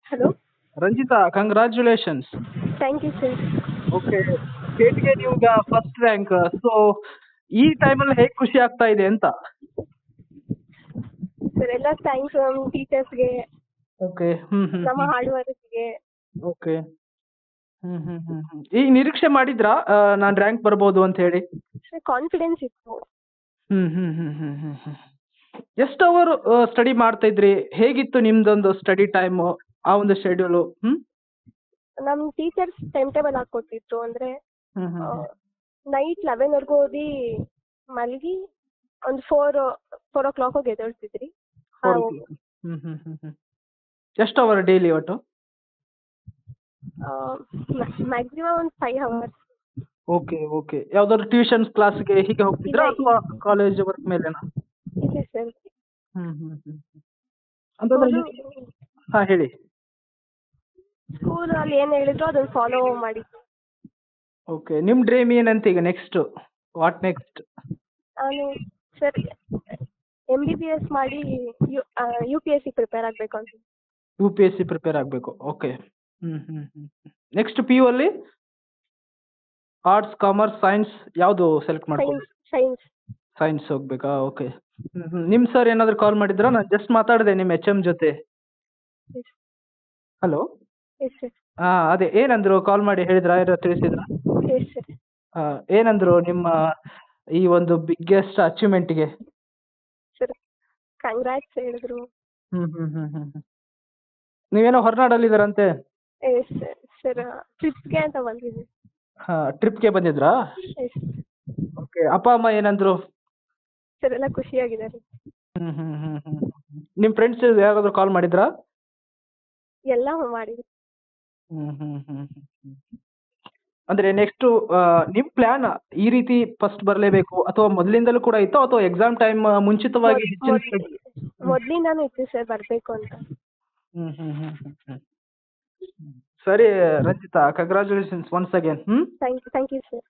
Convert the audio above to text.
Hello. Ranjitha, congratulations. Thank you sir. Okay, ಸ್ಟೇಟ್ಗೆ ನೀವು ಈಗ ಫಸ್ಟ್ ರ್ಯಾಂಕ್. ಸೊ ಈ ಟೈಮಲ್ಲಿ ಹೇಗೆ ಖುಷಿ ಆಗ್ತಾ ಇದೆ ಅಂತ? ಸರ್ ಎಲ್ಲ ಥ್ಯಾಂಕ್ಸ್ ನಮ್ಮ ಟೀಚರ್ಸ್ಗೆ, ಓಕೆ. ನಮ್ಮ ಹಾರ್ಡ್ ವರ್ಕ್ಗೆ. ಓಕೆ. ಈಗ ನಿರೀಕ್ಷೆ ಮಾಡಿದ್ರಾ ನಾನು ರ್ಯಾಂಕ್ ಬರ್ಬೋದು ಅಂತ ಹೇಳಿ? ಸರ್ ಕಾನ್ಫಿಡೆನ್ಸ್ ಇತ್ತು. ಎಷ್ಟು ಅವರ್ ಸ್ಟಡಿ ಮಾಡ್ತಾ ಇದ್ರಿ? ಹೇಗಿತ್ತು ನಿಮ್ದೊಂದು ಸ್ಟಡಿ ಟೈಮು, ಆ ಒಂದು ಶೆಡ್ಯೂಲು? ನಮ್ಮ ಟೀಚರ್ಸ್ ಟೈಮ್ ಟೇಬಲ್ ಹಾಕ್ಕೊಟ್ಟಿದ್ರು. ಅಂದರೆ ನೈಟ್ 11ವರೆಗೂ ಓದಿ ಮಲಗಿ ಒಂದು 4 o'clock ಎದ್ದೇಳ್ತಿದ್ರಿ. ಎಷ್ಟು ಅವರ್ ಡೈಲಿ ಒಟ್ಟು? ಮ್ಯಾಕ್ಸಿಮಮ್ ಒಂದು 5 hours. Okay okay. ಯಾವ್ದಾದ್ರು ಟ್ಯೂಷನ್ ಕ್ಲಾಸ್ಗೆ ಹೀಗೆ ಹೋಗ್ತಿದ್ರಾ ಅಥವಾ ಕಾಲೇಜ್ ವರ್ಕ್ ಮೇಲೆನಾ? ಇದೆ ಸರ್. ಅಂತಂದ್ರೆ ಹಾ ಹೇಳಿ. ಸ್ಕೂಲಲ್ಲಿ ಏನು ಹೇಳಿದ್ರು ಅದನ್ನು ಫಾಲೋ ಮಾಡಿ. ಓಕೆ, ನಿಮ್ಮ ಡ್ರೀಮ್ ಏನಂತ ಈಗ ನೆಕ್ಸ್ಟ್? What next? ನಾನು ಸರ್ MBBS ಮಾಡಿ UPSC ಪ್ರಿಪೇರ್ ಆಗಬೇಕು ಅಂತ. UPSC ಪ್ರಿಪೇರ್ ಆಗಬೇಕು. ಓಕೆ. ನೆಕ್ಸ್ಟ್ PU ಅಲ್ಲಿ ಆರ್ಟ್ಸ್, ಕಾಮರ್ಸ್, ಸೈನ್ಸ್ ಯಾವುದು ಸೆಲೆಕ್ಟ್ ಮಾಡ್ಕೊಳ್ಳಿ? ಸೈನ್ಸ್. ಸೈನ್ಸ್ ಹೋಗ್ಬೇಕಾ? ಓಕೆ. ನಿಮ್ಮ ಸರ್ ಏನಾದರೂ ಕಾಲ್ ಮಾಡಿದ್ರಾ? ನಾನು ಜಸ್ಟ್ ಮಾತಾಡಿದೆ ನಿಮ್ಮ HM ಜೊತೆ. ಹಲೋ. Yes sir. ಅದೇ ಏನಂದ್ರು? ಕಾಲ್ ಮಾಡಿ ಹೇಳಿದ್ರಾ? ಯಾರು ತಿಳಿಸಿದ್ರಾ? Yes sir. ಏನಂದ್ರು ನಿಮ್ಮ ಈ ಒಂದು ಬಿಗ್ಗೆಸ್ಟ್ ಅಚೀವ್ಮೆಂಟ್ಗೆ? ಸರ್ ಕಂಗ್ರಾಟ್ಸ್ ಹೇಳಿದ್ರು. ನೀವೇನೋ ಹೊರನಾಡಲ್ಲಿದ್ದೀರಂತೆ? Yes sir. ಟ್ರಿಪ್ಗೆ ಅಂತ ಬಂದಿದ್ದೀನಿ. ಟ್ರಿಪ್ಗೆ ಬಂದಿದ್ರಾ? ಎಸ್. ಓಕೆ. ಅಪ್ಪ ಅಮ್ಮ ಏನಂದ್ರು? ಸರ್ ಎಲ್ಲ ಖುಷಿಯಾಗಿದ್ದಾರೆ. ನಿಮ್ಮ ಫ್ರೆಂಡ್ಸ್ ಯಾರಾದರೂ ಕಾಲ್ ಮಾಡಿದ್ರಾ? ಎಲ್ಲ ಮಾಡಿದ್ರು. ಅಂದ್ರೆ ನೆಕ್ಸ್ಟ್ ನಿಮ್ಮ ಪ್ಲಾನ್ ಈ ರೀತಿ ಫಸ್ಟ್ ಬರಲೇಬೇಕು ಅಥವಾ ಮೊದಲಿಂದಲೂ ಕೂಡ ಇತ್ತು ಅಥವಾ ಎಕ್ಸಾಮ್ ಟೈಮ್ ಮುಂಚಿತವಾಗಿ ಮೊದಲಿಂದಾನು ಇತ್ತು ಸರ್ ಬರಬೇಕು ಅಂತ. ಸರಿ Ranjita, congratulations once again. Thank you sir.